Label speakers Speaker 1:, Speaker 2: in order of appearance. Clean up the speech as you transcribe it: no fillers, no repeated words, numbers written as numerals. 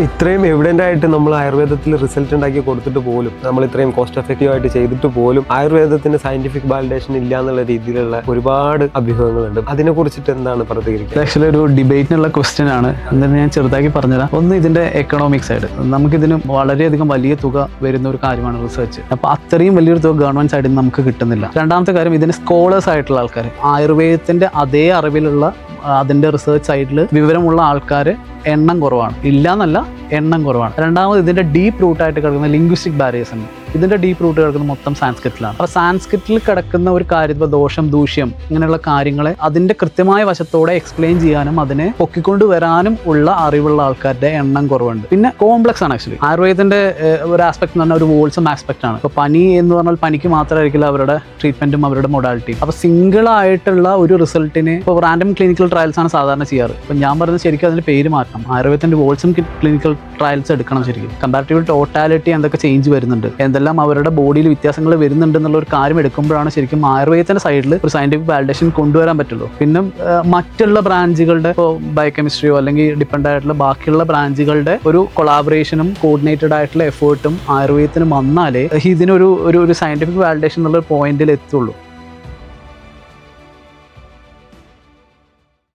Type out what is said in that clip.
Speaker 1: ഇത്രയും എവിഡൻ്റ് ആയിട്ട് നമ്മൾ ആയുർവേദത്തിൽ റിസൾട്ട് ഉണ്ടാക്കി കൊടുത്തിട്ട് പോലും, നമ്മൾ ഇത്രയും കോസ്റ്റ് എഫക്റ്റീവ് ആയിട്ട് ചെയ്തിട്ട് പോലും ആയുർവേദത്തിന് സയന്റിഫിക് വാലിഡേഷൻ ഇല്ല എന്നുള്ള രീതിയിലുള്ള ഒരുപാട് അഭ്യൂഹങ്ങളുണ്ട്. അതിനെ കുറിച്ചിട്ട് എന്താണ് പ്രതികരിക്കുക?
Speaker 2: ആക്ച്വലി ഒരു ഡിബേറ്റിനുള്ള ക്വസ്റ്റ്യൻ ആണ്. എന്നിട്ട് ഞാൻ ചെറുതാക്കി പറഞ്ഞുതരാം. ഒന്ന്, ഇതിന്റെ എക്കണോമിക് സൈഡ്. നമുക്കിതിന് വളരെയധികം വലിയ തുക വരുന്ന ഒരു കാര്യമാണ് റിസർച്ച്. അപ്പൊ അത്രയും വലിയൊരു തുക ഗവൺമെന്റ് സൈഡിൽ നിന്ന് നമുക്ക് കിട്ടുന്നില്ല. രണ്ടാമത്തെ കാര്യം, ഇതിന് സ്കോളേഴ്സ് ആയിട്ടുള്ള ആൾക്കാർ, ആയുർവേദത്തിന്റെ അതേ അറിവിലുള്ള അതിന്റെ റിസർച്ച് സൈഡിൽ വിവരമുള്ള ആൾക്കാർ എണ്ണം കുറവാണ്. ഇല്ല എന്നല്ല, എണ്ണം കുറവാണ്. രണ്ടാമത്, ഇതിന്റെ ഡീപ്പ് റൂട്ടായിട്ട് കിടക്കുന്ന ലിംഗ്വിസ്റ്റിക് ബാരിയേഴ്സ് ഉണ്ട്. ഇതിന്റെ ഡീപ്പ് റൂട്ട് കിടക്കുന്ന മൊത്തം സാൻസ്ക്രിറ്റിലാണ്. അപ്പോൾ സാൻസ്ക്രിറ്റിൽ കിടക്കുന്ന ഒരു കാര്യം, ഇപ്പോൾ ദോഷം, ദൂഷ്യം, ഇങ്ങനെയുള്ള കാര്യങ്ങളെ അതിന്റെ കൃത്യമായ വശത്തോടെ എക്സ്പ്ലെയിൻ ചെയ്യാനും അതിനെ പൊക്കിക്കൊണ്ട് വരാനും ഉള്ള അറിവുള്ള ആൾക്കാരുടെ എണ്ണം കുറവുണ്ട്. പിന്നെ കോംപ്ലക്സ് ആണ് ആക്ച്വലി ആയുർവേദത്തിന്റെ ഒരു ആസ്പെക്ട് എന്ന് പറഞ്ഞാൽ ഒരു വോൾസം ആസ്പെക്ട് ആണ്. ഇപ്പോൾ പനി എന്ന് പറഞ്ഞാൽ പനിക്ക് മാത്രമായിരിക്കില്ല അവരുടെ ട്രീറ്റ്മെന്റും അവരുടെ മൊഡാലിറ്റിയും. അപ്പോൾ സിംഗിൾ ആയിട്ടുള്ള ഒരു റിസൾട്ടിന് ഇപ്പോൾ റാൻഡം ക്ലിനിക്കൽ ട്രയൽസ് ആണ് സാധാരണ ചെയ്യാറ്. ഇപ്പോൾ ഞാൻ പറയുന്നത് ശരിക്കും അതിന്റെ പേര് മാറ്റണം. ആയുർവേദത്തിന്റെ വോൾസം ക്ലിനിക്കൽ ട്രയൽസ് എടുക്കണം. ശരിക്കും കമ്പാരിറ്റീവ് ടോട്ടാലിറ്റി എന്തൊക്കെ ചേഞ്ച് വരുന്നുണ്ട്, എന്തെല്ലാം അവരുടെ ബോഡിയിൽ വ്യത്യാസങ്ങൾ വരുന്നുണ്ട് എന്നുള്ള ഒരു കാര്യം എടുക്കുമ്പോഴാണ് ശരിക്കും ആയുർവേദത്തിന്റെ സൈഡിൽ ഒരു സയന്റിഫിക് വാലിഡേഷൻ കൊണ്ടുവരാൻ പറ്റുള്ളൂ. പിന്നെ മറ്റുള്ള ബ്രാഞ്ചുകളുടെ, ഇപ്പോൾ ബയോകെമിസ്ട്രിയോ അല്ലെങ്കിൽ ഡിപ്പെൻഡ് ആയിട്ടുള്ള ബാക്കിയുള്ള ബ്രാഞ്ചുകളുടെ ഒരു കൊളാബറേഷനും കോർഡിനേറ്റഡ് ആയിട്ടുള്ള എഫേർട്ടും ആയുർവേദത്തിന് വന്നാലേ ഇതിനൊരു സയന്റിഫിക് വാലിഡേഷൻ എന്നുള്ള പോയിന്റിൽ എത്തുള്ളൂ.